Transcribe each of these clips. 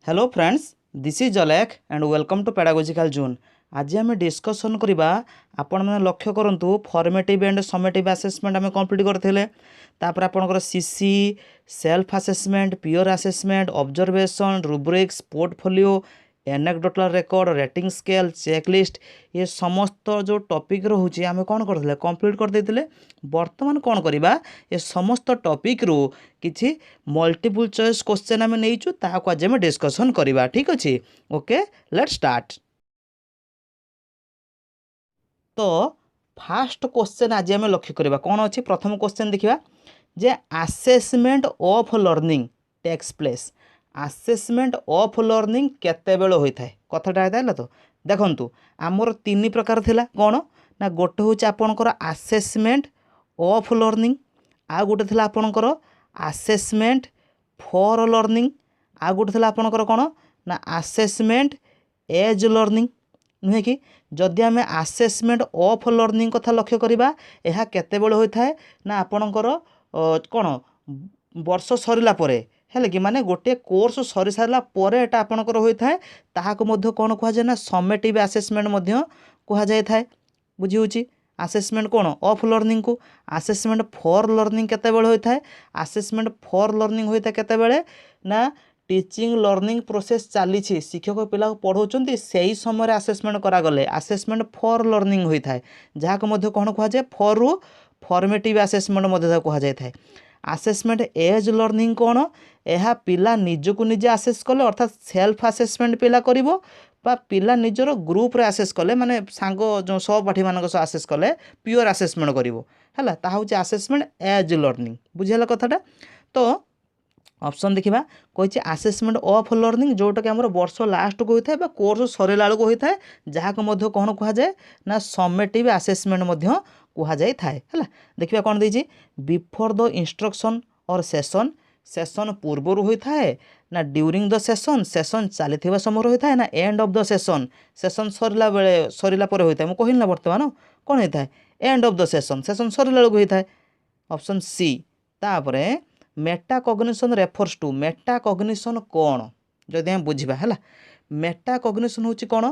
Hello friends, this is Alekh and welcome to pedagogical zone. आज आम discussion करवा आपण मैंने लक्ष्य करूँ फॉर्मेटिव एंड समेटिव आसेसमेंट आम कंप्लीट करते तापर आपंकर सीसी self assessment peer assessment observation rubrics portfolio anecdotal record rating scale checklist ये समस्त जो टॉपिक रोचे आम कौन करते कंप्लीट करते बर्तमान कौन करवा ये समस्त टॉपिक रू किसी मल्टीपल चॉइस क्वेश्चन आम नहीं आज आम डिस्कसन करवा। ठीक अच्छे, ओके लेट स्टार्ट। तो फास्ट क्वेश्चन आज आम लक्ष्य करवा कौन अच्छी। प्रथम क्वेश्चन देखा जे assessment of learning takes place. Assessment of learning केते बेले होता है कथाटा है तो देखु आमर तीन प्रकार थिला कौन ना गोटे हूँ आपणकर आसेसमेंट ऑफ लर्निंग आ गोटे थिला आपणकर आसेसमेंट फॉर लर्निंग आ गोटे थिला आपणकर कौन ना आसेसमेंट एज लर्निंग नुहे कि जदि आम आसेसमेंट ऑफ लर्निंग कथा लक्ष्य करवा यह केतेबेले होता है ना आपणकर कौन वर्ष सरला परे है कि माने गोटे कोर्स सरी सारा पर एटा आपणकर होता है ताहाको मध्य कौन कह जाए ना समेटिव आसेसमेंट मध्य कह जाए था। बुझी होची आसेसमेंट कौन ऑफ लर्निंग को। आसेसमेंट फॉर लर्निंग केतेबेले होता है। आसेसमेंट फॉर लर्निंग होता है केतेबेले ना टीचिंग लर्निंग प्रोसेस चली शिक्षक पिला पढ़ाऊँ से ही समय आसेसमेंट करागले आसेसमेंट फॉर लर्निंग होता है जहाँ कौन कह जाए फॉर रु फॉर्मेटिव आसेसमेंट कह जाए था। आसेसमेंट एज लर्निंग कौन यह पिला निजको निजे आसेस कले अर्थात सेल्फ आसेसमेंट पिला करिवो बा पिला निजर ग्रुप रे आसेस कले माने सांग जो सहपाठी मान आसेस कले प्योर आसेसमेंट करिवो हैला ता होची आसेसमेंट एज लर्निंग। बुझिला कथाटा। तो ऑप्शन देखा कही आसेसमेंट ऑफ लर्निंग जोटा कि आम वर्ष लास्ट को होता है कोर्स सरला बेलू होता है जहाँ को कौन कह जाए ना समेटिव आसेसमेंट कह जाए है। देखिए कौन देती बिफोर द इंस्ट्रक्शन और सेशन सेशन पूर्वर होता है ना ड्यूरिंग द सेशन सेशन चली समय होता है ना end of the session session सरला बेले सरला होता है मुझे कहली ना बर्तमान कौन होता है end of the session session सरला बेलू होता है। Option C. तापर metacognition refers to metacognition कौन जदि आम बुझा है मेटा कग्निशन हूँ कौन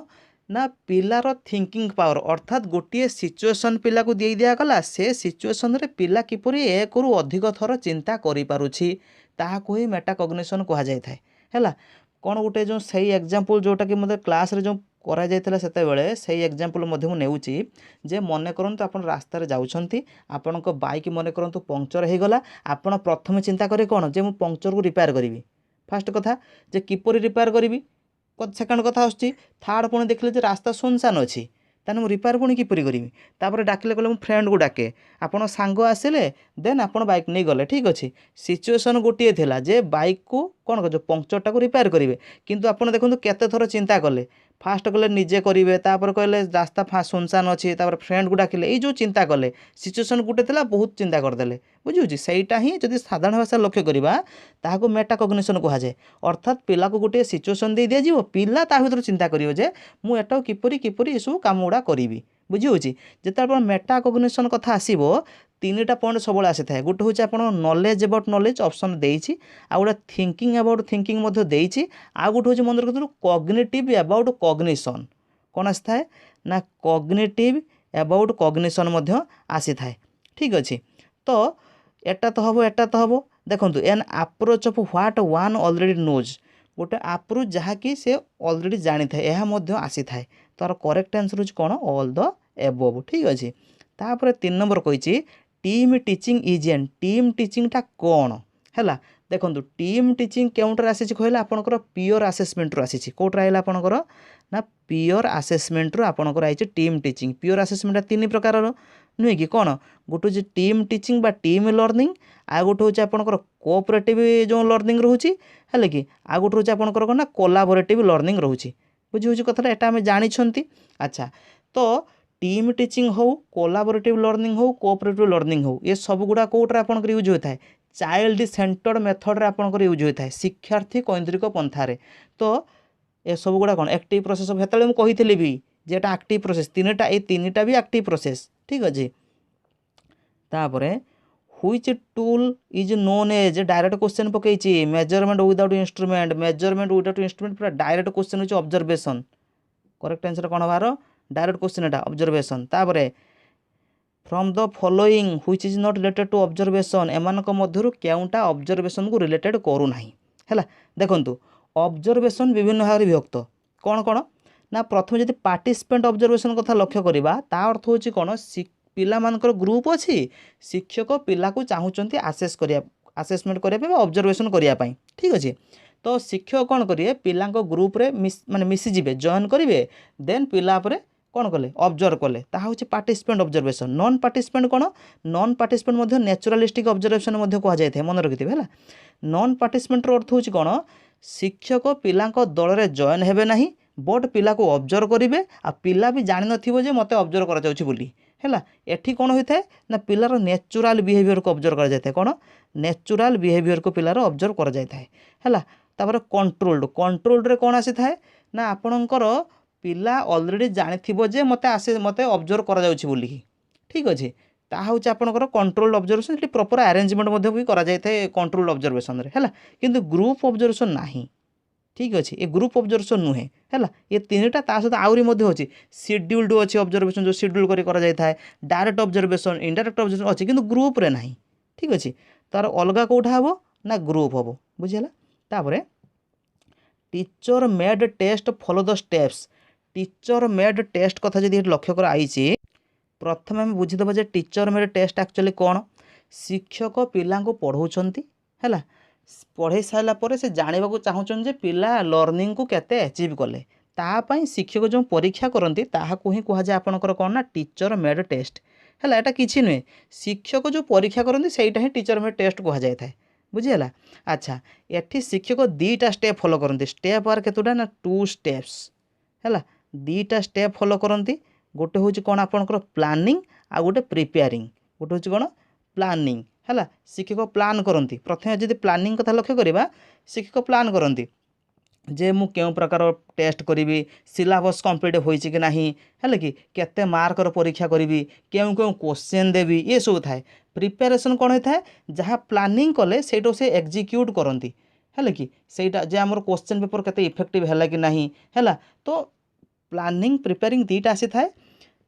ना पिलार थिंकिंग पावर अर्थात गोटे सिचुएशन पिला को दे दिगला से सिचुएशन रे पिला किपर एक रु अधिक थर चिंता करें ताकू ही मेटा कग्निशन कह जाए है। कौन गोटे जो सही एग्जांपल जोटा कि मतलब क्लास रे जो करा जायतिला सेतेबेले सही एग्जांपल मु नेउची जे मने करंतु आपण रास्ता रे जाउछंती आपणको बाइक मने करंतु पंक्चर हो गला आपण प्रथम चिंता करे कौन जे मु पंक्चर को रिपेयर करी फास्ट कथा जे किपर रिपेयर करी सेकेंड कथा आसुची थर्ड पुणी देखले जे रास्ता सुनसान अच्छी ताने रिपेयर पुणी किपरि करी तापर डाकिले कहले फ्रेंड को डाके आपण सांग आसिले देन आपण बाइक नहीं गले ठीक अच्छे सिचुएसन गोटे थिला जे बाइक को कौन जो पंक्चरटा को रिपेयर करेंगे किंतु आपण देखो केते थर चिंता कले फास्ट कले निजे करेंगे तापर कहले रास्ता सुनसान अच्छी तापर फ्रेंड को डाकिले ये जो चिंता कले सिचुएसन गोटे थिला बहुत चिंता करदे बुझी सहीटा ही जब साधारण भाषा लक्ष्य करवा ताकू मेटा कग्निशन कह जाए अर्थात पिला को गोटे सिचुएसन दे दिया पिला ता भर चिंता करियो जे मु एटा किपरि किपरि ये सब काम गुड़ा करी बुझी होची जेते मेटा कग्निशन कथा आसीबो तीनटा पॉइंट सब आसी था गोटे हूँ आप नॉलेज अबाउट नॉलेज ऑप्शन देछि आ गोटे थिंकिंग अबाउट थिंकिंग मध्य देछि आ गोटे हूँ मन रखु कॉग्निटिव अबाउट कॉग्निशन कौन आसी था ना कॉग्निटिव अबाउट कॉग्निशन मध्य आसी था। ठीक अच्छे। तो एटा तो हम देखो an approach of what one already knows गोटे अप्रोच जहाँकि से ऑलरेडी जानी था यह आसी था तार करेक्ट आंसर हूँ कौन ऑल द एबव। ठीक अच्छे। तापर 3 नंबर कही team teaching is an team टीचिंगटा कौन है देखो टीम टीचिंग केउंटर आसी कहले आपनकर पियोर आसेसमेंट रू आसी कोटर आइला आपनकर ना पियोर आसेसमेंट रू आपनकर आई टीम टीचिंग पियोर आसेसमेंट 3 प्रकार नुहे कि कौन गोटे हूँ टीम टीचिंग बा टीम लर्निंग आ गोटे हूँ आपनकर कोऑपरेटिव जो लर्निंग रोचे है कि आ गोटे हूँ आपनकर कौन ना कोलाबोरेटिव लर्निंग रोचे बुझी होची कथाटा एटा आमे जानिछंती। अच्छा तो टीम टीचिंग हो कोलाबोरेटिव लर्निंग हो कोऑपरेटिव लर्निंग हो ये सब गुड़ा कौटे आपंकर यूज होता है चाइल्ड सेंटर्ड मेथड रे आपंकर यूज होता है शिक्षार्थी कैंद्रिक पंथारे। तो ये सब गुड़ा कौन एक्टिव प्रोसेस हेतु मुझे कही भी जेटा एक्टिव प्रोसेस तीनटा ये तीनटा भी एक्टिव प्रोसेस। ठीक अच्छे। तापर which tool is known as direct question पकई मेजरमेंट विदाउट इंस्ट्रुमेंट पूरा डायरेक्ट क्वेश्चन होची ऑब्जर्वेशन करेक्ट आंसर कौन बार डायरेक्ट क्वेश्चन एटा ऑब्जर्वेशन तापरे from the following which is not related to observation एमानक मध्यरु केउंटा ऑब्जर्वेशन को रिलेटेड करू नाही हैला देखंतु ऑब्जर्वेशन विभिन्न भाग विभक्त कौन कौन ना प्रथम जदि पार्टिसिपेंट ऑब्जर्वेशन कथा लक्ष्य करबा ता अर्थ होची कौन पिला मानकर ग्रुप अछि शिक्षक पिला को चाहूचंती आसेसमेंट करिया ऑब्जर्वेशन करिया ठीक अछि तो शिक्षक कौन करिए पिला ग्रुप रे माने मिसी जिवे जॉइन करिवे देन पिला परे कौन कले ऑब्जर्व कले ताहा होची पार्टिसिपेंट ऑब्जर्वेशन नॉन पार्टिसिपेंट कौन नॉन पार्टिसिपेंट मध्य नेचुरलिस्टिक ऑब्जर्वेशन मध्य कहा जाय मन रखिथिबे हैला नॉन पार्टिसिपेंट रो अर्थ होची कौन शिक्षक पिला दल रे जॉइन हेबे नाही बट पिला को ऑब्जर्व करिवे आ पिला भी जानि नथिबो जे मते ऑब्जर्व करा जाउची बोली हैला एठी कौन होता है ना पिलार नेचुरल बिहेवियर को ऑब्जर्व करा जाता है कौन नेचुरल बिहेवियर को पिलार ऑब्जर्व करा जाता है हैला तापर कंट्रोल्ड रे कौन आसी थाए ना आपणकर पिला ऑलरेडी जानिथिबो जे मते ऑब्जर्व करा जाउची बोली ठीक अछि ता होची आपणकर कंट्रोल्ड ऑब्जर्वेशन एठी प्रॉपर अरेंजमेंट मध्ये भी करा जाय थाए कंट्रोल्ड ऑब्जर्वेशन रे हैला किंतु ग्रुप ऑब्जर्वेशन नाही ठीक अच्छे ये ग्रुप ऑब्जर्वेशन नुहे है ये तीनटा ता सहित आउरी मध्य होची शेड्यूल्ड अच्छे ऑब्जर्वेशन जो शेड्यूल करा जाय थाए डायरेक्ट ऑब्जर्वेशन इनडायरेक्ट ऑब्जर्वेशन अच्छे किंतु ग्रुप रे नाही ठीक अच्छे तार अलगा कोठा हबो ना ग्रुप हबो बुझिला तापरे teacher made test follow the steps teacher made test कथा जदि लक्ष्य कर आईची प्रथम आम बुझीदेव जे टीचर मेड टेस्ट एक्चुअली कौन शिक्षक पिला पढ़ाउछंती हैला पढ़े सारा पर से जानवा चाहूँ जे पिला लर्निंग को केते अचीव कले तापाई शिक्षक जो परीक्षा करती ताहाकू ही कहुए आपंकर कौन ना टीचर मेड टेस्ट है एटा किसी नुहे शिक्षक जो परीक्षा करती सहीटा ही टीचर मेड टेस्ट कहुए था बुझीगला अच्छा एठी शिक्षक दीटा स्टेप फॉलो करती स्टेप आर केतोटा ना 2 स्टेप्स है दीटा स्टेप फॉलो करती गोटे हूँ कौन आपंकर प्लानिंग आ गोटे प्रिपेयरिंग गोटे हूँ कौन प्लानिंग है शिक्षक प्लान करती प्रथम जब प्लानिंग कथा लक्ष्य करवा शिक्षक प्लान करती जे मु केउ प्रकार टेस्ट करी सिलेबस कंप्लीट होइछि कि नाही है कि केते मार्कर परीक्षा करी केउ केउ क्वेश्चन देवी ये सब थाए प्रिपेरेसन कौन होता है जहाँ प्लानिंग कले सेटा से एग्जीक्यूट करती है कि सेटा जे आमर क्वेश्चन पेपर केते इफेक्टिव है कि नाही है तो प्लानिंग प्रिपेयरिंग दीटा आसी थाए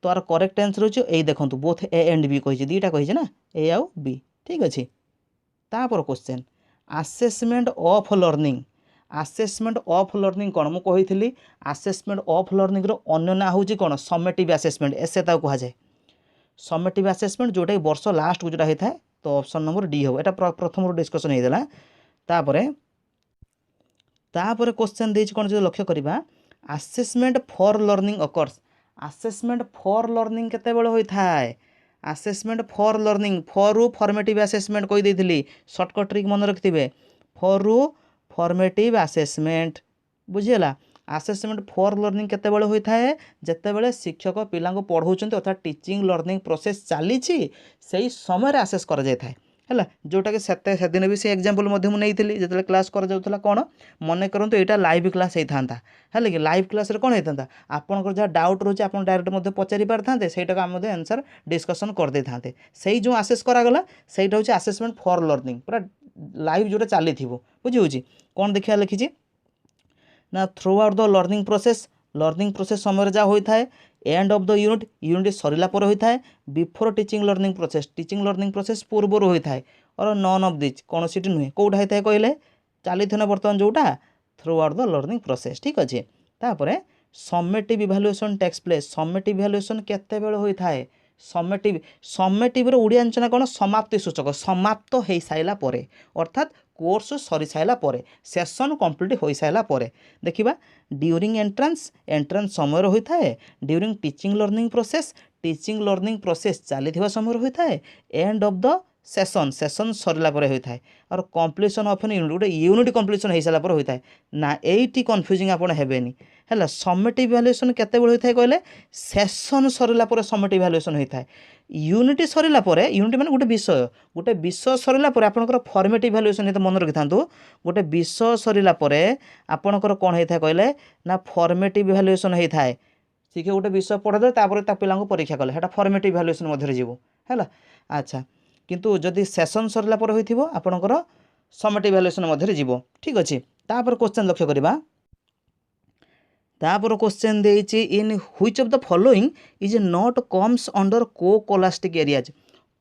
तो आर करेक्ट आंसर हो ए देखंतु बोथ ए एंड बी कही दीटा कही ना ए आउ बी ठीक अच्छे तापर क्वेश्चन आसेसमेंट ऑफ लर्निंग कौन मुझे कही आसेसमेंट ऑफ लर्निंग अन्य ना हूँ कौन समेटिव आसेसमेंट एसे कह जाए समेटिव आसेसमेंट जोटा वर्ष लास्ट को जोटा होता है तो ऑप्शन नंबर डी हो एटा प्रथम डिस्कसन होता तापर क्वेश्चन देछि कौन जो लक्ष्य करवा assessment for learning occurs assessment for learning केते बेले होता है आसेसमेंट फॉर लर्निंग फॉर रु फॉर्मेटिव आसेसमेंट कही देथिली शॉर्टकट ट्रिक मन रखिथिबे फॉर रु फॉर्मेटिव आसेसमेंट बुझीगला आसेसमेंट फॉर लर्निंग केते बेले होता है जेते बेले शिक्षक पिला को पढ़ाउछंती अर्थात टीचिंग लर्निंग प्रोसेस चली सही समय आसेस कर जाय थाए है जोटा कि से दिन भी से एग्जांपल मुझे जो क्लास कर कौन मन करूँ यहाँ लाइव क्लास होता है कि लाइव क्लास कौन होता आपंकर जहाँ डाउट रोचे आप डायरेक्ट पचारि पारे सहीटा आम आंसर डिस्कसन कर दे था से जो आसेस करागला सहीटा हूँ आसेसमेंट फॉर लर्निंग पूरा लाइव जोटा चली बुझी कौन देखा लिखी ना through out the learning process समय जहाँ होता है एंड ऑफ द यूनिट सरला पर होता है बिफोर टीचिंग लर्निंग प्रोसेस पूर्वर होता है और नॉन ऑफ दिस कौन सी नुहे कौटा होता है कहले चली थे बर्तमान जोटा throughout the learning process ठीक अच्छे तापर summative evaluation takes place summative evaluation केते बेले होता है समेटिव ओडिया अंचना कौन समाप्ति सूचक समाप्त हो सारा पर अर्थात कोर्स सरी सारा पर सेशन कंप्लीट हो सारा पर देखा ड्यूरिंग एंट्रांस समय होता है ड्यूरिंग टीचिंग लर्निंग प्रोसेस चली समय होता है एंड ऑफ द सेशन सरला पर होता है और कंप्लीशन ऑफ एन यूनिट गोटे यूनिट कंप्लीशन हो सारा पर होता है ना एटी कन्फ्यूजिंग आपड़ हेनी है समेटिव इभालुएसन केते बेले होता है कहले सेशन सरला पर समेटिव इभालुएसन होता है यूनिट सरला पर यूनिट माने गोटे विषय सरला पर आपनकर फॉर्मेटिव इभालुएसन हेते मन रखि थांतु गोटे विषय सरला पर आपनकर कोन होता है कहले ना फॉर्मेटिव इभालुएसन होता है ठीक है गोटे विषय पढ़े ता पिला परीक्षा कले हेटा फॉर्मेटिव इभालुएसन मध्य जीवो है अच्छा किंतु जदि सेसन सरला पर होइथिबो आपणकर समेट इवैल्यूएशन मध्यरे जीवो ठीक अछि। तापर क्वेश्चन लक्ष्य करिबा तापर क्वेश्चन देइछि in which of the following is not comes under co scholastic areas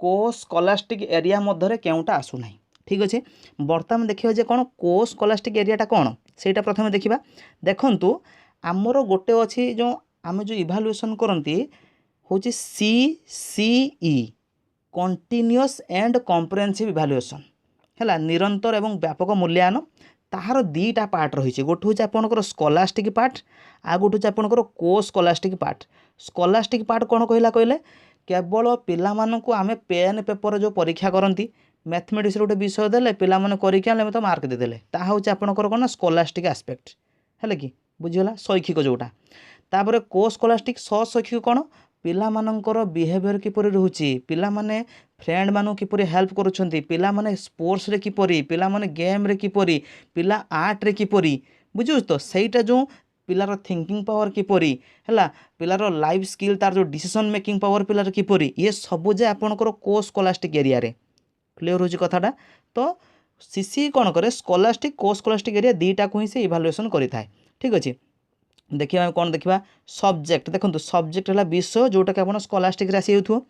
co scholastic area मध्यरे केउटा आसु नाही ठीक अछि। बर्तमान देखियो जे कोन को स्कॉलास्टिक एरियाटा कोन सेटा प्रथमे देखिबा। देखंतु आमर गोटे अछि जो आमे जो इवैल्यूएशन करंती होछि CCE continuous and comprehensive evaluation हैला निरंतर एवं व्यापक मूल्यांकन ताहार दीटा पार्ट रही गोटे हूँ आपंकर स्कॉलास्टिक पार्ट आ गोटे हूँ आपंकर को स्कॉलास्टिक पार्ट। स्कॉलास्टिक पार्ट कौन कहला कहले केवल पिलामानंकु आमे पेन पेपर जो परीक्षा करती मैथमेटिक्स गोटे विषय देले पिलामाने करके आने तो मार्क देदेले ता हूँ आपंकर कौन स्कॉलास्टिक आस्पेक्ट है कि बुझीगला शैक्षिक जोटा। तापर को स्कॉलास्टिक शैक्षिक कौन पिलामानंकर बिहेवियर किपरि रहुछि पिलामाने फ्रेंड मानु किपरि हेल्प करुछंती पिलामाने स्पोर्ट्स रे किपरि पिलामाने गेम रे किपरि पिला आर्ट रे किपरि बुझुछ तो सेटा जो पिलार थिंकिंग पावर किपरि हैला पिलार लाइफ स्किल तार जो डिसीजन मेकिंग पावर पिलार किपरि ये सब जे आपनकर को स्कॉलास्टिक एरिया रे क्लियर होछि कथाटा। तो सीसी कौन करे स्कॉलास्टिक को स्कॉलास्टिक एरिया दीटा को ही से इवैल्यूएशन करिथाय ठीक अछि। देखिए कौन देखा सब्जेक्ट देखो सब्जेक्ट है विषय जोटा कि आप स्कॉलास्टिक आसी हो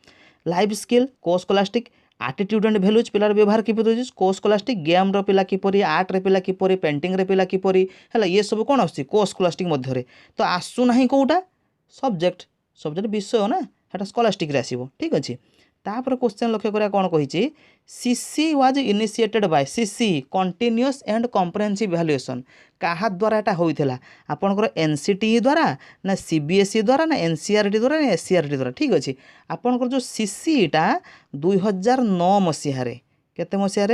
लाइफ स्किल को स्कॉलास्टिक एटीट्यूड एंड वैल्यूज पिलार व्यवहार किपरि को स्कॉलास्टिक गेम रो पिला किपरि आर्ट रे पिला किपरि पेंटिंग रे पिला किपरि है ये सब कौन आस को स्कॉलास्टिक मध्य तो आसू ना कौटा सब्जेक्ट सब्जेक्ट विषय ना है स्कॉलास्टिक आसो ठीक अच्छे। तापर क्वेश्चन लक्ष्य करा कौन कही CC was initiated by CC continuous and comprehensive evaluation क्या द्वारा यहाँ होता आपंकर एनसीटी द्वारा ना सीबीएसई द्वारा ना एनसीईआरटी द्वारा ना एससीईआरटी द्वारा ठीक अच्छे। आपंकर जो सीसीटा 2009 मसीह केते मसीह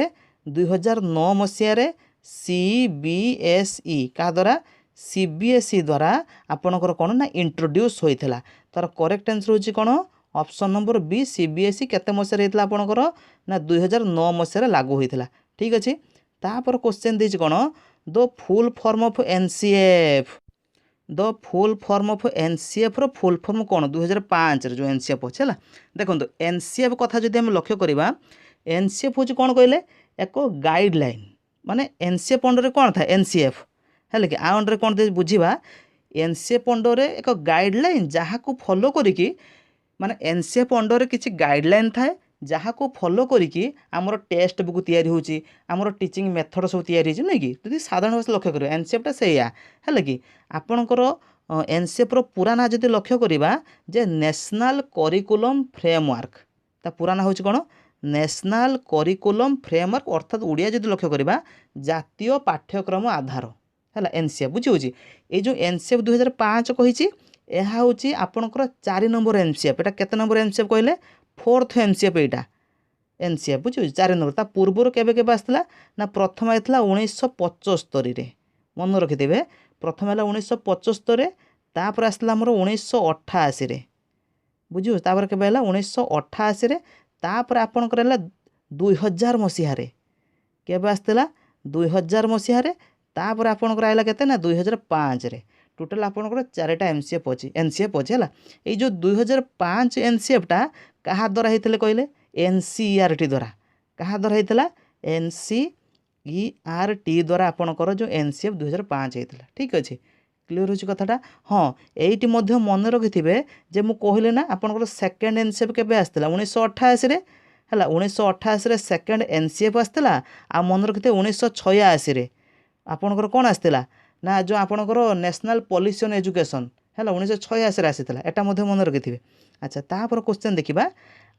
2009 मसीह सीबीएसई क्या द्वारा सीबीएसई द्वारा आपंकर कौन ना इंट्रोड्यूस होता तार करेक्ट आंसर होची कौन ऑप्शन नंबर बी सीबीएसई केते मसीह होता आपंकर ना 2009 मसीह लागू होता ठीक अच्छे। तापर क्वेश्चन देछि कौन the full form of NCF the full form of NCF रो फुल फॉर्म कौन 2005 जो एनसीएफ अच्छे है देखो एनसीएफ कथा जो आम लक्ष्य करवा एनसीएफ हूँ कौन कहले एक गाइडलाइन माने एनसीएफ अंडर कौन था एनसीएफ है कि आ अंडर कौन बुझा एनसीएफ अंडर एक गाइडलाइन जहाँ को फॉलो करिकी माने एनसीएफ अंडर किसी गाइडलाइन थाए जहाँ को फॉलो करिकी आमर टेस्ट बुक तैयारी होची आमर टीचिंग मेथड सब तैयारी होची नहीं कि जदि साधारण भाषा लक्ष्य करियो एनसीएफटा सेया है कि आपणकर एनसीएफ रो पूरा ना जदि लक्ष्य करिबा जे नेशनल करिकुलम फ्रेमवर्क ता पूरा ना होची कोन नेशनल करिकुलम फ्रेमवर्क अर्थात ओडिया जदि लक्ष्य करिबा जातीय पाठ्यक्रम आधार है एनसीएफ बुझी होची ए जो एनसीएफ 2005 कहिची ଏହା ହେଉଛି ଆପଣଙ୍କର 4 ନମ୍ବର ଏନसीଏଫ୍ ଏଟା କେତେ ନମ୍ବର ଏନसीଏଫ୍ କହିଲେ 4th ଏନसीଏଫ୍ ଏଇଟା एनसीएफ बुझे 4 नंबर ता पूर्वर केबे केबे आसला ना प्रथम आइतला 1975 रे मन रखिथिबे प्रथम हला 1975 रे तापर आसला हमर 1988 रे बुझियो तापर केबे हला 1988 रे तापर आपन करला 2000 मसिहा रे केबे आस्तला 2000 मसिहा रे तापर आपन कर आइला केते ना 2005 रे टोटल आपन कर 4टा एनसीएफ अछि एनसीएफ अछि हला ए जो 2005 एनसीएफ टा कहा द्वारा हेतले कहले एनसीईआरटी द्वारा क्या द्वारा होता एनसीईआरटी द्वारा आपणकर जो एनसीएफ 2005 होता ठीक अच्छे क्लीयर हो कथाटा हाँ ये मन रखिथे जे मुझे कहले ना आपणकर सेकेंड एनसीएफ केबे आसला 1988 रे है 1988 सेकेंड एनसीएफ आसला आ मन रखिथे 1986 आपणकर कौन आसला ना जो आपणकर नेशनल पॉलिसी ऑन एजुकेशन है 1986 आसाला एटा मन रखिथे। अच्छा तापर क्वेश्चन देखा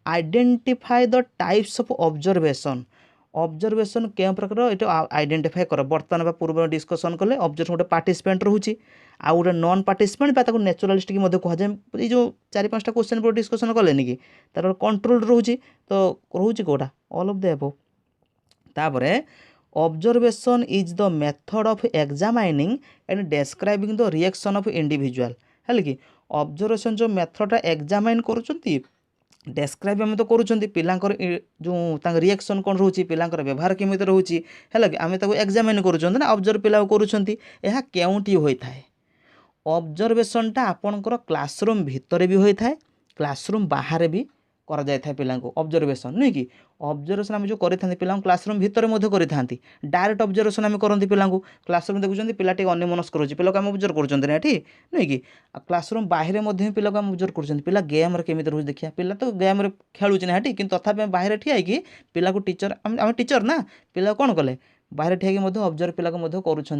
identify the types of observation observation के प्रकार ये आइडेंटिफाई कर बर्तमान पूर्व डिस्कसन कले ऑब्जर्वेशन गोटे पार्टिसिपेंट रोचे आ गोटे नॉन पार्टिसिपेंट नेचुरालिस्टिक कह जाए ये जो 4-5टा क्वेश्चन पर डिस्कसन कले कि तार कंट्रोल रोचे तो रोचे कौटा ऑल ऑफ द अबव। तापर observation is the method of examining and describing the reaction of individual है कि ऑब्जर्वेशन जो मेथडटा एग्जामाइन करुँच डेस्क्राइब आम तो करूँ पिलांकर जो रिएक्शन कौन रोचे पिलांकर व्यवहार केमी रोचे है कि आम एग्जामिन करूँ ऑब्जर्व पिला करूँ केउटी होता है ऑब्जर्वेशनटा आपणकर क्लासरूम भितर भी होता है क्लासरूम बाहर भी करा जाय था पिला को ऑब्जर्वेशन नुई कि ऑब्जर्वेशन आम जो करें पिला क्लासरूम भितर करें डायरेक्ट ऑब्जर्वेशन आम करती पिला क्लासरूम देखुं पिला अन्यमनस्क रोचे पिला को आम ऑब्जर्व कर नुई कि क्लासरूम बाहर पिला को आम ऑब्जर्व कर पिला गेम केमी रोज देखिए पिला तो गेम खेलुचे ना कि तथापि बाहर ठिया पिला को टीचर आम टीचर ना पिला कौन कले बाहर ठिया ऑब्जर्व पिला को करुँच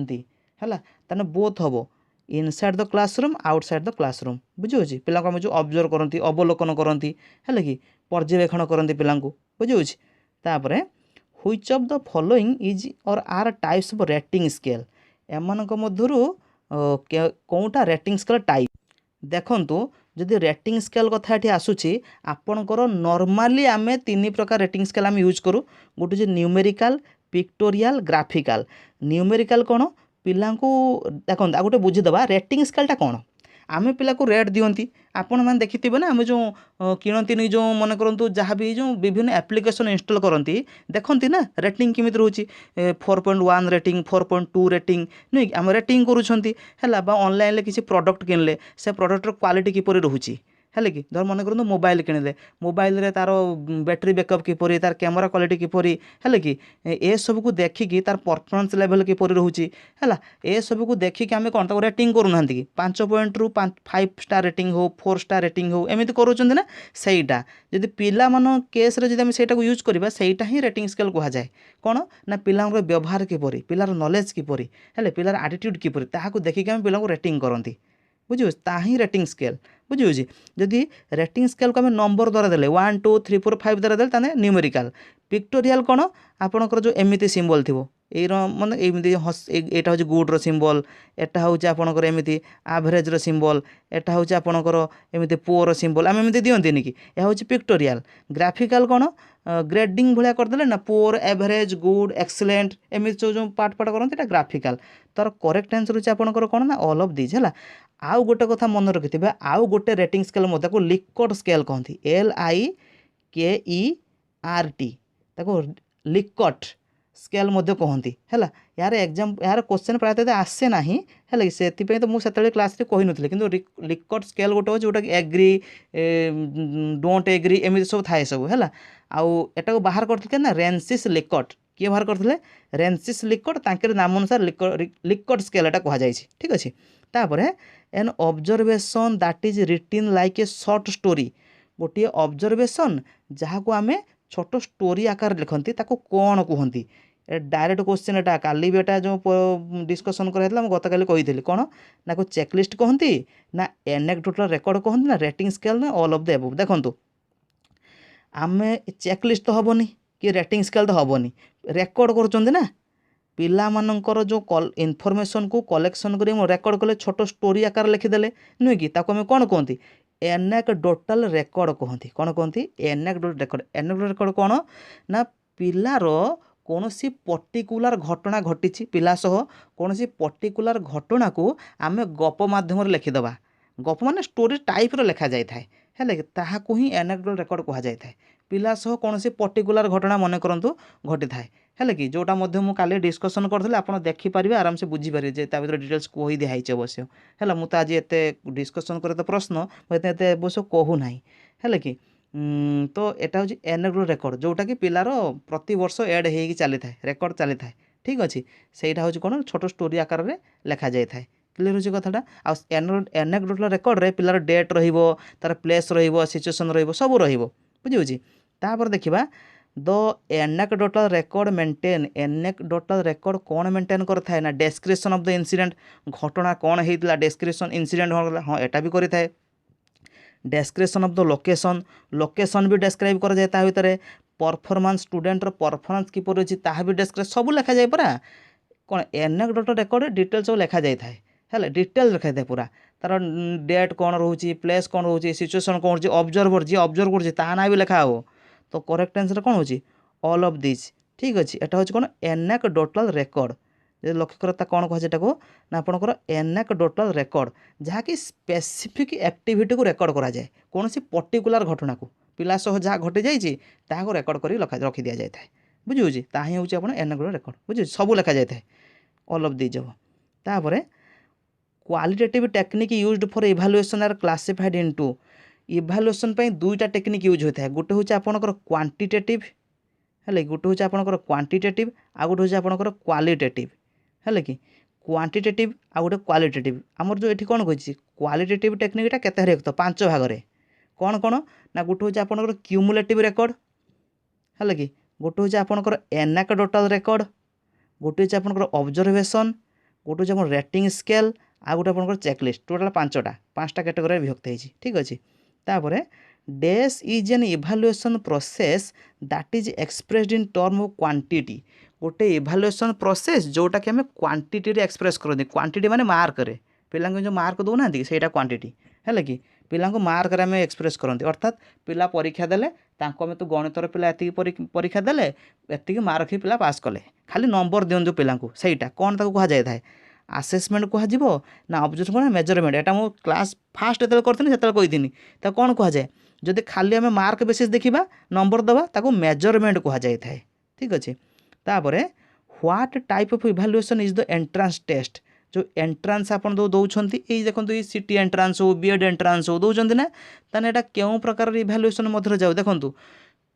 बोथ हम inside the classroom outside the classroom बुझे पिला को जो ऑब्जर्व करती अवलोकन करती है कि पर्यवेक्षण करती पिला बुझे तापर which of the following is or are types of rating scale एमानक मध्यरु कौटा रेटिंग स्केल टाइप देखंतु जदि रेटिंग स्केल कथा ये आसूची आपणकर नॉर्मली आम 3 प्रकार रेटिंग स्केल आम यूज करूँ गोटे न्यूमेरिकल पिक्टोरियल ग्राफिकल न्यूमेरिकल कौन पिला देखो आ गोटे बुझीदबा रेटिंग स्केलटा कौन आम पिला को रेट दियंती आपण मैंने देखिथे ना आम जो किणती जो मन करूँ जहाँ भी जो विभिन्न एप्लिकेशन इंस्टॉल करती देखती ना रेटिंग केमी रोचे 4.1 रेटिंग 4.2 रेटिंग नुई आम रेटिंग करूँ ऑनलाइन किसी प्रोडक्ट किनले से प्रोडक्टर क्वालिटी किपरि रोचे है कि धर मन करूँ मोबाइल किणिले मोबाइल रे तार बैटेरी बैकअप किपरि तार कैमरा क्वालिटी किपरि है कि ए सब को देखिकी तार परफॉर्मेंस लेवल किपरि रोचे है ए सब को देखिकी आम कौन ताको रेटिंग करूना कि 5 पॉइंट रु 5 स्टार रेटिंग हो 4 स्टार रेटिंग हो एमती करूँ ना सहीटा जदि पिला मान केस रे जदि आम सेटा को यूज करबा सहीटा ही रेटिंग स्केल कहा जाए कौन ना पिला व्यवहार किपरि पिलार नॉलेज किपरि है पिलार एटीट्यूड किपरि ताहाको देखिकी आम पिला को रेटिंग करती बुझे ताही रेटिंग स्केल बुझे जदि रेटिंग स्केल को आम नंबर द्वारा देले 1 2 3 4 5 द्वारा देले ताने न्यूमेरिकल पिक्टोरियल कौन आपणकर जो एमती सिंबल थी ये माने एमती यहाँ हूँ गुड्र सिंबल एटा हूँ आपणकर एमती एवरेज सिंबल एटा हूँ आपणकर एमती पुअर सिंबल आम एमती दियंती कि यह हूँ पिक्टोरियल ग्राफिकल कौन ग्रेडिंग भाया करदे ना पुअर एवरेज गुड एक्सीलेंट एमती जो पार्ट पार्ट करते ग्राफिकल तार करेक्ट आंसर होची आपणकर कौन ना ऑल ऑफ दिस है आउ गोटे कथा मन रखिथे आउ गोटे रेटिंग स्केल को लिकर्ट स्केल कहती LIKERT ताको लिकर्ट स्केल कहती है यार एग्जाम यार क्वेश्चन प्रायतः आसे ना है से तो मुझे क्लास कही नी कि लिकर्ट स्केल गोटे हो जोटा कि एग्री डोंट एग्री एमती सब थाए सब है आटा को बाहर करते ना रेंसिस लिकर्ट किए बाहर करते रेंसिस लिकर्ट तांकर नाम अनुसार लिकर्ट स्केल एटा कहुई ठीक अच्छे तापर an observation that is written like a short story गोटे ऑब्जर्वेशन जहाँ को आम छोट स्टोरी आकार लिखती ताको कौन कहती डायरेक्ट क्वेश्चन एटा काली भी एटा जो डिस्कसन कराइला मैं गत काली कही कौन ना को चेकलिस्ट कहती ना एनेक्डोटल रेकर्ड कहती ना रेटिंग स्केल ना ऑल ऑफ द अबव देखंतु आम चेकलिस्ट तो हेनी कि रेटिंग स्केल तो हेनी रेकर्ड कर ना पिला मानकर जो इनफॉरमेशन को कलेक्शन कर रेकर्ड कले छोट स्टोरी आकार लिखिदेले नुहे कि ताको आम कौन कहती एनेक्डोटल रेकर्ड कहती कौन कहती एनेक्डोटल रेकर्ड एनेक्डोटल रेकर्ड कौन ना पिलार कौन सी पर्टिकुलार घटना घटी पिला सह कौन सी पर्टिकुलार घटना को आम गप मध्यम लिखिदबा गप मान स्टोरी टाइप लिखा जाए है ताहाकू ही एनेक्डोटल रेकर्ड कहा जाए पिला सह कौन सी पर्टिकुलार घटना मन करंतु घटी थाए है कि जोटा मुझे काली डिस्कसन करते आप देखिपारे आराम से बुझीपारे भर डिटेल्स कही दिखाई अवश्य है मुझे आज एत डिस्कसन करे तो प्रश्न मुझे अवश्य कहूना है कि तो यहाँ हूँ एनेक्डोटल रेकर्ड जोटा कि पिलार प्रति वर्ष एड हो चली था रेकर्ड चली था ठीक अच्छे सहीटा हूँ कौन छोट स्टोरी आकार में लिखा जाए क्लीयर हो कथाटा एनेक्डोटल रेकर्ड रे पिलार डेट तार प्लेस सिचुएसन सब बुझे तापर देखा the anecdotal record maintain anecdotal record कौन मेंटेन करता ना डेस्क्रिप्शन ऑफ द इंसिडेंट घटना कौन होता डेस्क्रिप्शन इंसिडेंट हाँ यहाँ भी करें description of the location location भी डेस्क्राइब कर जाए भितर परफॉर्मेंस स्टूडेंटर परफॉर्मेंस किपर अच्छी ता भी डेस्क्राइब सब लिखा जाए पूरा कौन एनेक्डोटल रेकर्ड डिटेल सब लिखा जाए है डिटेल लिखा जाए पूरा तार डेट कौन रोचे प्लेस कौन रोचे सिचुएसन कौन हो ऑब्जर्वर जी ऑब्जर्व कर ना भी लिखा हो तो करेक्ट आंसर कौन हो ऑल ऑफ दिस ठीक अच्छे यहाँ हूँ कौन एनेक्डोटल रेकर्ड जो लक्ष्य करता कौन कह ना आपंकर एनेक्डोटल रेकर्ड जहाँकि स्पेसिफिक एक्टिविटी को रेकर्ड करा जाए कौन सी पर्टिकुलर घटना को पिला सह जहाँ घटी जाए रेकर्ड कर रखी दि जाए बुझे ताही हूँ आप एनेक्डोटल रेकर्ड बुझे सब लिखा जाए ऑल ऑफ दिस जब तापर qualitative technique used for evaluation are classified into evaluation दुईटा टेक्निक यूज होता है गोटे हूँ आपंकर क्वांटिटेटिव है गोटे हूँ आपंकर क्वांटिटेटिव आ गोटे हूँ आपंकर क्वालिटेटिव है कि क्वांटिटेटिव आ गोटे क्वालिटेटिव आमर जो ये कौन कही क्वालिटेटिव टेक्निकटा केते रखत 5 भाग में कौन कौन ना गोटे हूँ आपंकर क्यूमुलेटिव रेकर्ड है कि गोटे हूँ आपंकर एनाकोडोटल रेकर्ड गोटे हूँ आपंकर ऑब्जर्वेशन गोटे हूँ रेटिंग स्केल आ गोटे आपंकर चेकलिस्ट टोटाल 5टा कैटेगरी विभक्त होती ठीक अच्छे तापर this is an evaluation process that is expressed in term of quantity गोटे इभालुएसन प्रोसेस जोटा कि आम क्वांटिटी एक्सप्रेस करते क्वांटिटी माने मार्क रे पिला जो मार्क दौना ସେଇଟା क्वांटिटी है कि पिला मार्क रे आम एक्सप्रेस करते अर्थात पिला परीक्षा देले आम तो गणितर पिला एति परीक्षा देले एति मार्क ही पिला पास कले खाली नंबर दिंतु पिला सहीटा कौन ताको कहा जाए था आसेसमेंट कह ना ऑब्जर्वेशन मेजरमेंट एटा मो क्लास फास्ट जो करती से कही कौन कह जाए जदि खाली आम मार्क बेसिस देखा नंबर दबा ताको मेजरमेंट कह जाए था ठीक अच्छे तापर what type of evaluation is the entrance test जो एंट्रांस आप दौरान ये देखो ये सीटी एंट्रांस हो बीएड एंट्रांस हो दौरान ना ताने एटा क्यों प्रकार इवैल्यूएशन मध्य जाऊ देखो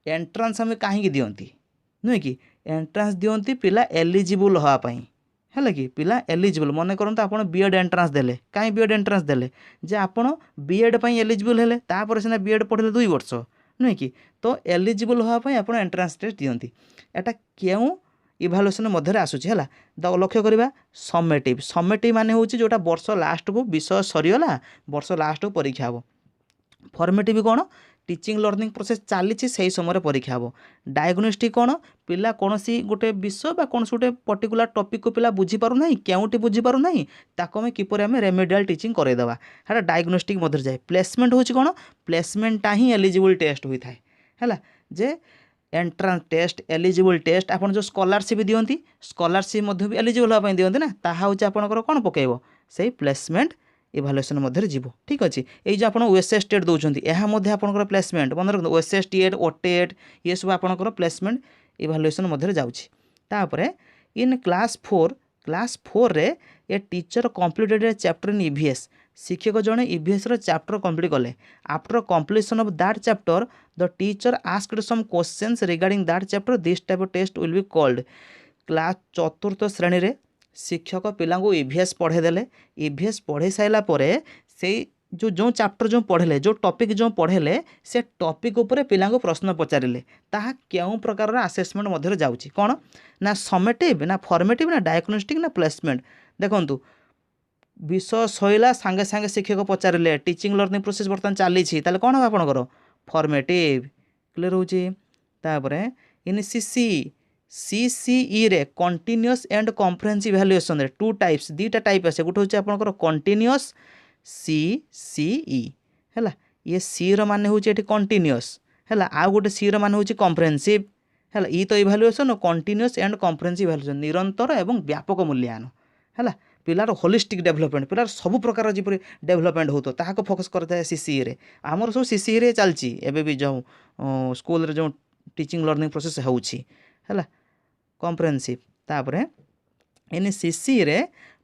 एंट्रांस आम कहीं दियंती नुहे कि एंट्रांस दियंती पिला एलिजिबल होगापाई है कि पिला एलिजिबल मन करते आप बीएड एंट्रांस देले कहीं बीएड एंट्रांस देले जे आपड़ बीएड एलिजिबल हेले तापर सीना बीएड पढ़ले 2 वर्ष नुहे कि तो एलिजिबल होगापाई आप एंट्रांस टेस्ट दियंती एटा क्यों इभालुएसन मध्य आसूची है लक्ष्य करवा समेटिव माने हूँ जोटा वर्ष लास्ट को विषय सरीगला वर्ष लास्ट को परीक्षा हम फॉर्मेटिव कौन टीचिंग लर्निंग प्रोसेस चली से समय परीक्षा हम डायग्नोस्टिक कौन पिला कौन गोटे विषय कौन गोटे पर्टिकुलर टॉपिक को पिला बुझीपार ना क्योंटी बुझीपार ना ताको आम किपर आम रेमेडियल टीचिंग करदेवा है डायग्नोस्टिक मध्य जाए प्लेसमेंट हूँ कौन प्लेसमेंटा ही एलिजिबल टेस्ट होता है जे एंट्रांस टेस्ट एलिजिबल टेस्ट आप जो स्कॉलरशिप दियंती स्कॉलरशिप भी एलिजिबल होगा दियंती ना ताहा हूँ आपंकर कौन पकेब से प्लेसमेंट इभालुएसन मध्य जीव ठीक अच्छे ये जो आप ओएसएस टेट दौरान यह आपंकर प्लेसमेंट मन रखते ओएसएस टेट ओटेट ये सब आपंकर प्लेसमेंट इभालुएसन मध्य जाऊँगी इन क्लास 4 रे a teacher completed a chapter in EVS शिक्षक जड़े ईवीएस चैप्टर कंप्लीट कले after completion of that chapter the teacher asked some questions regarding that chapter this type of test will be called class 4th श्रेणी रे शिक्षक पिला EVS पढ़ेदेले EVS पढ़े सारा से जो चैप्टर जो पढ़ले जो टॉपिक जो पढ़ेले से टॉपिक उपरे पिला प्रश्न पचारे ताहा क्यों प्रकार आसेसमेंट मध्य जाऊँगी कौन ना समेटिव ना फॉर्मेटिव ना डायग्नोस्टिक ना प्लेसमेंट देखंतु विषय सैला सांगे सांगे शिक्षक पचारे टीचिंग लर्निंग प्रोसेस बर्तमान चली कौन हम आपंकर फॉर्मेटिव क्लियर होपर इन सीसीई रे कंटिन्यूअस एंड कॉम्प्रिहेंसिव इवैल्यूएशन रे 2 टाइप्स 2टा टाइप आसे गोटे हूँ आपंकर कंटिन्यूअस सीसीई है ये सी रो माने हूँ ये कंटिन्यूअस है आउ गोटे सी रो माने हूँ कॉम्प्रिहेंसिव है ई तो evaluation continuous and comprehensive evaluation निरंतर एवं व्यापक मूल्यांकन है पिलार होलिस्टिक डेभलपमेंट पिलार सब प्रकार जपरी डेभलपमेंट हो ताको फोकस करता है सीसीई रे आमर सब सीसीई रे चलची एबे भी जो स्कूल रे जो टीचिंग लर्निंग प्रोसेस होउची है कॉम्प्रिहेंसिव तापर इन सीसीई रे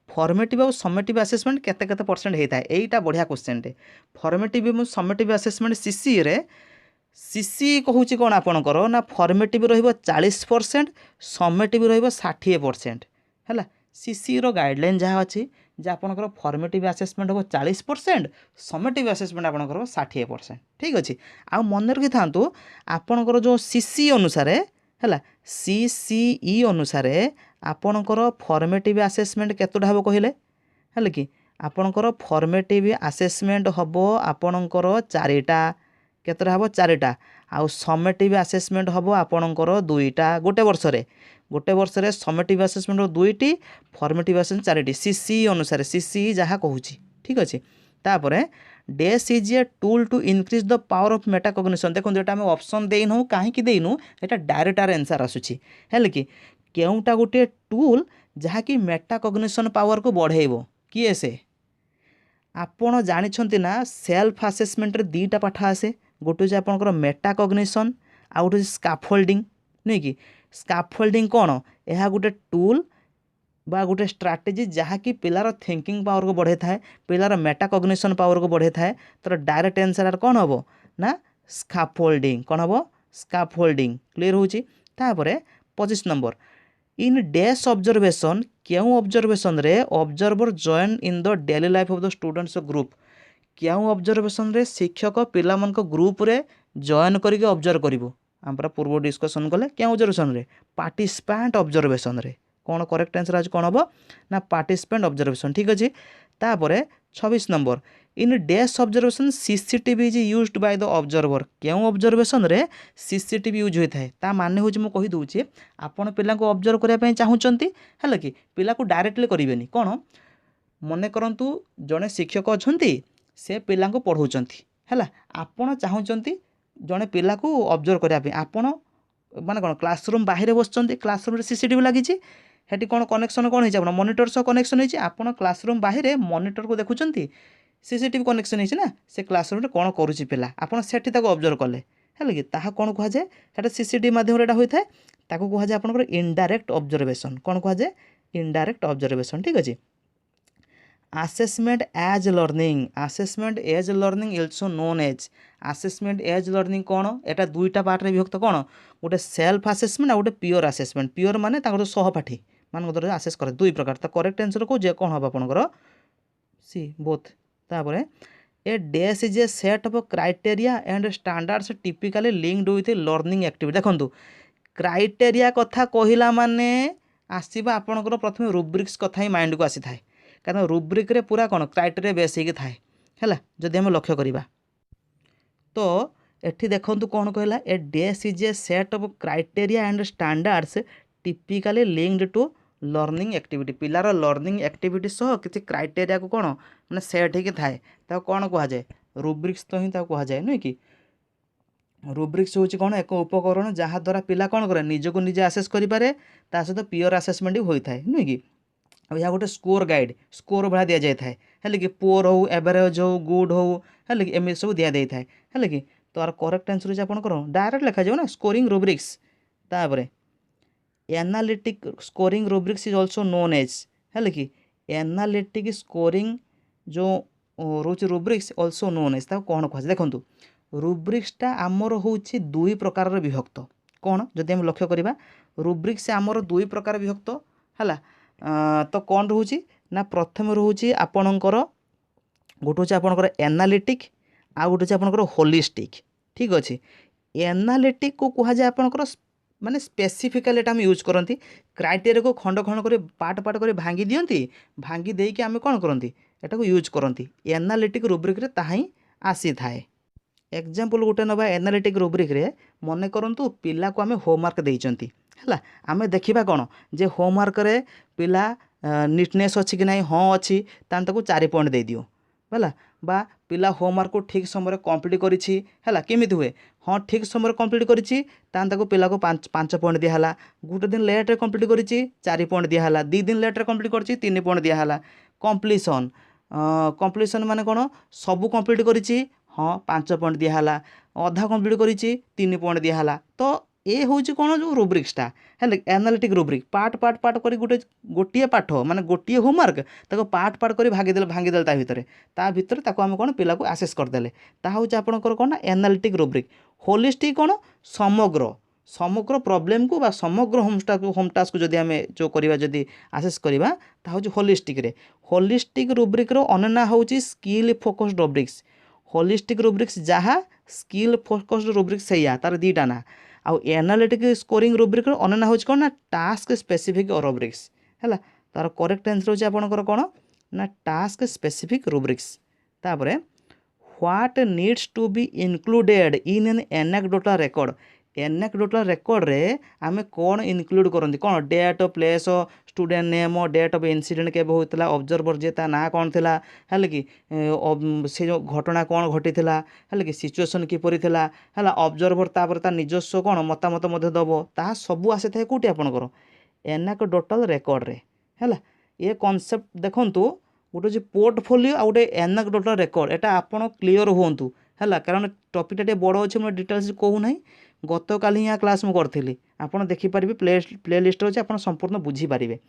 फॉर्मेटिव और समेटिव असेसमेंट केते केते परसेंट होता है यहीटा बढ़िया क्वेश्चन टे फॉर्मेटिव और समेटिव असेसमेंट सीसीई रे सीसीई कहूँ कौन आपणकर ना फॉर्मेटिव रहिबो 40% समेटिव रहिबो 60% है सीसीई रो गाइडलाइन जहाँ अच्छी जे आपंकर फॉर्मेटिव असेसमेंट हम 40% समेटिव असेसमेंट आपंकर 60% ठीक अच्छे आ मन रखी था आपणकर जो सीसीई अनुसार है सीसीई अनुसार आपणकर फॉर्मेटिव असेसमेंट केतोटा हम कहले है कि आपणकर फॉर्मेटिव असेसमेंट हम आपणकर 4टा केतोटा हम 4टा आउ समेटिव असेसमेंट हम आपणकर 2टा गोटे वर्ष रे समेटिव असेसमेंट 2टी फॉर्मेटिव असेसमेंट 4टी सीसीई अनुसार सीसीई जहाँ कहूँ ठीक अच्छे तापर this is a tool to increase the power of metacognition देखो ये आम ऑप्शन देनु कहीं देनु यहाँ डायरेक्ट आंसर आसूची है कि केउटा गोटे टूल जहाँकि मेटाकॉग्निशन पावर को बढ़ेब किए से आपण जानी ना सेल्फ आसेसमेंट रे 2टा पाठ आसे गोटे हूँ आपंकर मेटाकॉग्निशन आ गोटे स्काफोल्डिंग नुहे कि स्काफोल्डिंग कौन यह गोटे टूल बा गोटे स्ट्राटेजी जहाँकि पिलार थिंकिंग पावर को बढ़े थाए, पिलार मेटाकग्निशन पावर को बढ़े थाए। तो डायरेक्ट आंसर कौन हम ना स्काफोल्डिंग, कौन हम स्काफोल्डिंग। क्लीयर होची। तापरे 25 नंबर इन डेस ऑब्जर्वेशन क्यों ऑब्जर्वेशन रे observer join in the daily life of the students group. क्यों ऑब्जर्वेशन रे शिक्षक पिला मन को ग्रुप रे जॉइन करके ऑब्जर्व करिवो। हम पूरा पूर्व डिस्कशन कले क्यों ऑब्जर्वेशन रे पार्टिसिपेंट ऑब्जर्वेशन रे। कौन करेक्ट आंसर आज कौन हम ना पार्टिसिपेंट ऑब्जर्वेशन। ठीक अच्छे। तापरे 26 number in this observation CCTV is used by the observer. क्यों ऑब्जर्वेशन रे सीसीटीवी यूज होता है ता माने हूँ मुझे कही दूचे आपण पिला को ऑब्जर्व करने चाहूँगी है कि पिला को डायरेक्टली करेंगे कौन मन करंतु जड़े शिक्षक अच्छा से पिला को पढ़ाऊँच है आपण चाहूँगी जड़े पिला को ऑब्जर्व करने आपण माने कौन क्लासरूम बाहर बस क्लासरूम सीसीटीवी लगी हेटी कौन कनेक्शन कौन है मॉनिटर सह कनेक्शन होती आपड़ क्लासरूम बाहर मॉनिटर को देखुंत सीसीटीवी कनेक्शन होती ना से क्लासरूम में कौन करुच्ची पिला आपड़ से ऑब्जर्व कले है कि ताहा कौन कहुए से सीसीटीवी माध्यम होता है ताको कहुए आपंकर इनडायरेक्ट ऑब्जर्वेशन। कौन कहुए इनडायरेक्ट ऑब्जर्वेशन। ठीक अच्छे। Assessment as learning, assessment as learning also known as assessment as learning कौन एटा दुईटा पार्ट रे विभक्त कौन गोटे सेल्फ आसेसमेंट और गोटे पियोर आसेसमेंट। पियोर माने सहपाठी मान द्वारा आसेस करे दुई प्रकार। तो करेक्ट आंसर कौन कौन हम आपंकर सी बोथ। तापर a this is a set of criteria and standards typically linked with learning activity. देखो क्राइटेरिया कथा कहला माने आसवा आपंकर प्रथम रुब्रिक्स कथा ही माइंड को आसी थाए कारण रुब्रिक रे पूरा कौन क्राइटेरिया बेस होगी थाए है जदि आम लक्ष्य करवा। तो एठी देखो कौन कहला a this is a set of criteria and standards typically linked to learning activity. पिलार लर्निंग एक्टिविटी सह किसी क्राइटेरिया को कौन मैंने सेट होगी थाए कौन कहुए रुब्रिक्स तो ही कहुए नुह कि रुब्रिक्स हूँ कौन एक उपकरण जहाँद्वारा पिला कौन करे निजको निजे आसेस करें ता सहित पियोर आसेसमेंट भी होता है नुह कि यह गोटे स्कोर गाइड स्कोर भाया दि जाए है कि पुअर हो एवरेज हो गुड हो है कि एम सब दि जाए है कि तो आर करेक्ट आंसर होगी आपंकर डायरेक्ट लिखा जाए ना स्कोरिंग रुब्रिक्स। तापर analytic scoring rubrics is also known as है कि एनालिटिक स्कोरिंग जो रोच रुब्रिक्स ऑल्सो नोन एज कौन कह देखूँ रुब्रिक्सटा आमर हूँ दुई प्रकार विभक्त। कौन जदि आम लक्ष्य करवा रुब्रिक्स आमर दुई प्रकार विभक्त है। तो कौन रोचे ना प्रथम रोचे आपणकर गोटे हूँ आपणकर एनालिटिक आ गोटे हूँ आपणकर होलिस्टिक। ठीक अच्छे। एनालिटिक को कहुए आपणकर माने स्पेसिफिकाली आम यूज करती क्राइटेरिया को खंड खंड कर पार्ट पार्ट कर भांगी दियंती भांगी देकी आम कौन करती एटा को यूज करती एनालिटिक रुब्रिक रे ताहा ही आसी थाए। एग्जाम्पल गोटे नवा एनालिटिक रुब्रिक रे मन करंतु पिला को आम होमवर्क देइचंती है आम देखा कौन जे होमवर्क रे पिला नीटनेस अच्छी कि नहीं हाँ अच्छी तान ताको 4 पॉइंट दे दियो है बा पिला होमवर्क को ठीक समय कंप्लीट करिछि है केमिति हुए हाँ ठीक समय कंप्लीट करिछि तान ताको पिला को 5 पॉइंट दियाला। गोटे दिन लेट रे कंप्लीट करिछि 4 पॉइंट दियाला। 2 दिन लेट रे कंप्लीट करिछि 3 पॉइंट दियाला। कंप्लीशन कंप्लीशन माने कौन सबू कंप्लीट करिछि हाँ 5 पॉइंट दियाला। अधा कंप्लीट करिछि 3 पॉइंट दियाला। तो ये हूँ कौन जो रुब्रिक्सटा है analytic rubric part part part कर गोटे पाठ माने गोटे होमवर्क ताको पार्ट पार्ट कर भांगीदेले ता भितर आम कौन पिला को आसेस करदेले ता हूँ आपंकर कौन ना एनालिटिक रुब्रिक। होलिस्टिक कौन समग्र समग्र प्रॉब्लम को बा समग्र होम टास्क को जदि आम जो करवा जदि आसेस करवा ता हूँ होलिस्टिक रे। होलिस्टिक रुब्रिक रो अन्य ना हूँ skill focused rubrics. Holistic rubrics जहाँ स्किल फोकस्ड रुब्रिक्स सैया तार दीटा ना आउ एनालिटिक स्कोरिंग रुब्रिक अन्य ना हूँ कौन ना टास्क स्पेसिफिक रुब्रिक्स है। तार करेक्ट आंसर होची आपनकर कौन ना टास्क स्पेसिफिक रुब्रिक्स। तापर what needs to be included in an anecdotal record. Anecdotal record रे आमे कौन इनक्लूड करती कौन date place student name date of incident के होता ऑब्जर्वर जे ता ना कौन थिला है कि से जो घटना कौन घटी है कि सिचुएसन किपरि थिला है ऑब्जर्वर तापर ता निजस्व कौन मतामत मध्य दब ता सबू आसी थाए कोठी आपनकर एनेक्डोटल रिकॉर्ड रे है। ये कॉन्सेप्ट देखंतु गोटे जो पोर्टफोलियो आ गोटे एनेक्डोटल रिकॉर्ड एटा आपन क्लियर हुंतु है कारण टॉपिक टे बड़ अच्छे मुझे डिटेल्स कहू ना गत काली यहाँ क्लास मुझे करी आपड़ देखिपारे प्ले लिस्ट अच्छे आप संपूर्ण बुझीपारे।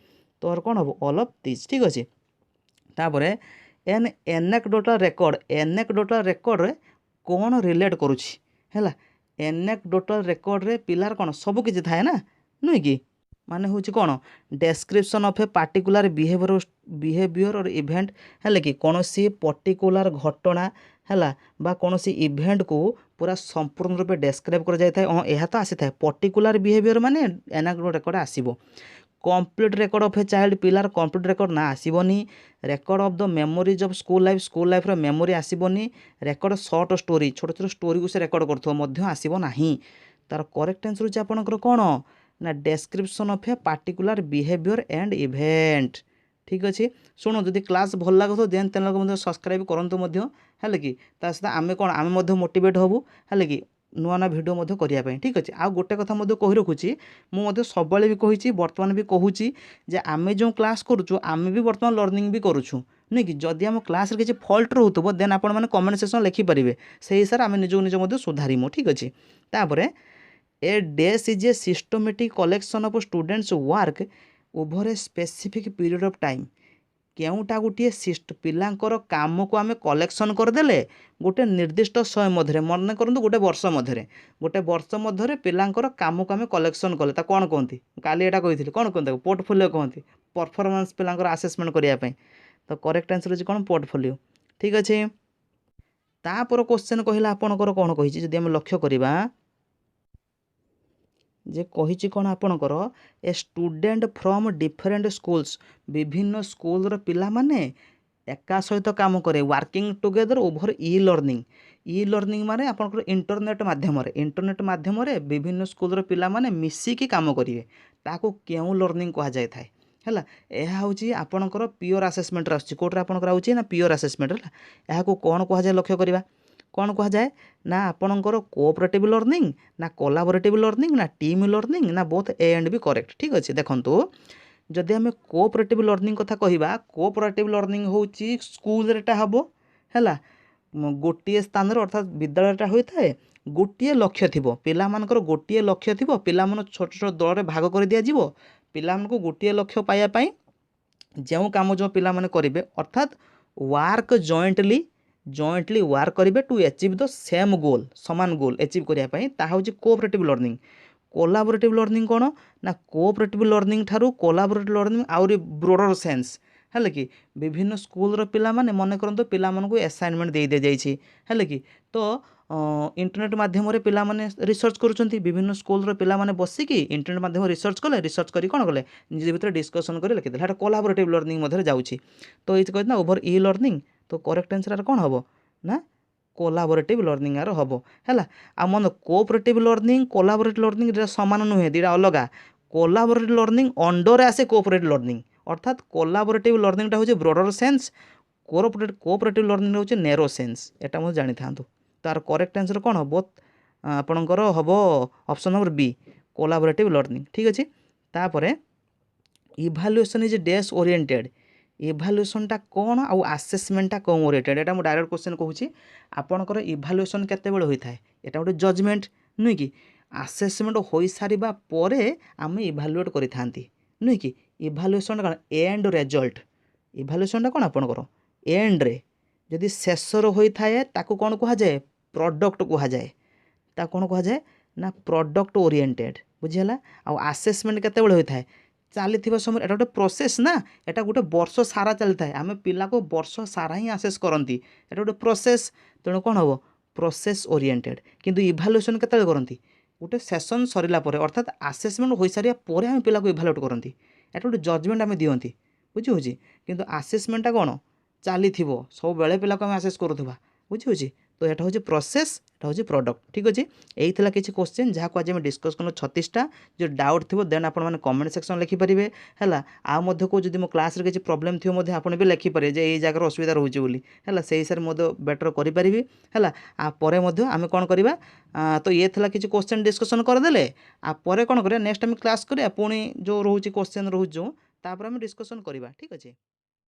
तोर कौन हम ऑल ऑफ दिस ठीक अच्छे तापर एन एनेक्डोटल रेकर्ड रे कौन रिलेट करुच्छी है एनेक्डोटल रेकर्ड रे पिलार कौन सब किसी थाए ना नुहे कि माने हूँ कौन description of a particular behaviour और इवेंट है कि कौन सी पर्टिकुलर घटना है बा कौन सी इवेंट को पूरा संपूर्ण रूप डेस्क्राइब कर जाए हाँ यह तो आसी था पर्टिकुलर बिहेवियर माने एनेक्डोटल रेकर्ड आसीबो complete record of a child पिलार कम्प्लीट रेकर्ड ना आसबनी record of the memories of school life memory आसबनी रेकर्ड सर्ट स्टोरी छोट छोट स्टोरी को से रेकर्ड कर आसब ना तार करेक्ट आंसर होची आपनकर कौन ना description of a particular behaviour and event ठीक अच्छे शुणु जदि क्लास भल लगे देन चैनल को सब्सक्राइब करूँ है कि सहित आम कौन आम मोटिवेट हबू है कि नुआ नुआ भिडियो करने ठीक अच्छे आ गोटे कथा कही रखुच्छी मुझे सब भी कही बर्तमान भी कहूँ जे आम जो क्लास करुचु आम भी बर्तमान लर्निंग भी करुचु नहीं कि जदि आम क्लास किसी फल्ट रोथब देन आपण मैंने कमेंट सेक्शन लिखिपारे से हिसाब से आम निज सुधारिमु ठीक अच्छे तापर a this is a systematic collection of students work over a specific period of time केउटा गोटे पिलांकर काम को आम कलेक्शन करदेले गोटे निर्दिष्ट समय मध्य मन करूँ गोटे वर्ष मध्य पिलांकर काम को आम कलेक्शन कले कौन कहती काली एटा कही कौन कहते पोर्टफोलियो कहती परफॉर्मेंस पिलांकर आसेसमेंट करने तो करेक्ट आंसर होची कौन पोर्टफोलियो ठीक अच्छे तापर क्वेश्चन कहला आपणकर कौन कही जदि आम लक्ष्य करवा जे कही कौन आपणकर a student from different schools विभिन्न स्कूल पिला माने एका सहित काम करे working together over e learning माने आपणकर इंटरनेट माध्यम विभिन्न स्कूल पिला माने मिसिकी काम करेंगे ताको केउ लर्निंग कह जाए थाए है यह हूँ आपणकर पियोर आसेसमेंट आसोटे आपंकर आउे ना पियोर आसेसमेंट है यहाँ कौन कह जाए लक्ष्य करवा कौन कह जाए ना आपणकर कोऑपरेटिव लर्निंग ना कोलाबोरेटिव लर्निंग ना टीम लर्निंग ना both A and B correct ठीक अच्छे देखो जदि आम कोऑपरेटिव लर्निंग कथा कहवा कोऑपरेटिव लर्निंग हूँ स्कूल हम है गोटे स्थान अर्थात विद्यालयटा होता है गोटे लक्ष्य थी पिला मानकर गोटे लक्ष्य थी पिला छोट छोट दल में भाग कर दिज्व पिला गोटे लक्ष्य पाइबापी जो कम जो पिला माने करेंगे अर्थात वर्क जॉइंटली वर्क करेंगे to achieve the same goal समान गोल अचीव करने हूँ कोऑपरेटिव लर्निंग कोलाबोरेटिव लर्निंग कौन ना कोऑपरेटिव लर्निंग ठारू कोलाबोरेटिव लर्निंग आउरी ब्रोडर सेंस है कि विभिन्न स्कूल पिला माने मन करंतु पिला मानकु असाइनमेंट दे दे जाइछि है कि तो इंटरनेट माध्यम पिला माने रिसर्च करुछंती विभिन्न स्कूल पिला माने बसिकी इंटरनेट माध्यम रिसर्च कले रिसर्च करी कौन कले निज भितर डिस्कसन कर लिखिदेले हेटा कोलाबोरेटिव लर्निंग मध्य जाउछि तो ये कहते ना ओवर ई लर्निंग तो करेक्ट आंसर कौन हम ना कोलाबोरेटिव लर्निंग आर हम है आ मन कोऑपरेटिव लर्निंग कोलाबोरेटिव लर्निंग सामान नुहे दुटा अलग कोलाबोरेटिव लर्निंग अंडर आसे कोऑपरेटिव लर्निंग अर्थात कोलाबोरेटिव लर्निंगटा हूँ ब्रोडर सेंस कोऑपरेटिव लर्निंग हूँ नैरो सेंस एटा मुझे जानी था तार करेक्ट आंसर कौन हम आपणकर हम option number B collaborative learning ठीक अच्छे तापर इभालुएसन इज डेस्क ओरिएंटेड इभालुएसनटा कौन आउ आसेसमेंटा कौन ओरिएंटेड एटा मु डायरेक्ट क्वेश्चन कहूँ आपणकर इभालुएसन केतेबेले होता है एटा गोटे जजमेंट नुहे कि आसेसमेंट हो सारिबा परे आम इभालुएट करि थांती नुहे कि इभालुएसन कौन एंड रिजल्ट इभालुएसनटा कौन आपणकर एंड रे जदि शेषर होता है ताकू कौन कह जाए प्रोडक्ट कह जाए ता कौन कह जाए ना प्रोडक्ट ओरिएंटेड बुझीगला आ आसेसमेंट केतेबेले होता है चली समय एटा गोटे प्रोसेस ना एटा गोटे वर्ष सारा चली था आम पिला को वर्ष सारा ही आसेस करती एटा गोटे प्रोसेस तेणु कौन हम प्रोसेस ओरिएंटेड किंतु इभालुएसन केते करती गोटे सेसन सरला अर्थात आसेसमेंट हो सारा पर आम पिला को इभालुएट करती एटा गोटे जजमेंट आम दियंती बुझी किंतु आसेसमेंटा कौन चली सब बेले पिला को आम आसेस करुवा बुझी तो यहाँ हूँ प्रोसेस यहाँ हूँ प्रोडक्ट ठीक अच्छे यही किसी क्वेश्चन जहाँ को आज आम डिस्कस कल 36टा जो डाउट थी देन आप कमेंट सेक्शन लिखिपारे है आदि को जब मो क्लास किसी प्रोब्लेम थी आप भी लिखिपारे जे ये जगह असुविधा रोचे बोली है से हिसाब से बेटर करें है आम कौन करवा तो ये किसी क्वेश्चन डिस्कसन करदे आपर कौन करें नेक्स्ट आम क्लास करें पुणी जो रोचे क्वेश्चन रोज जो आम डिस्कसन करवा ठीक अच्छे।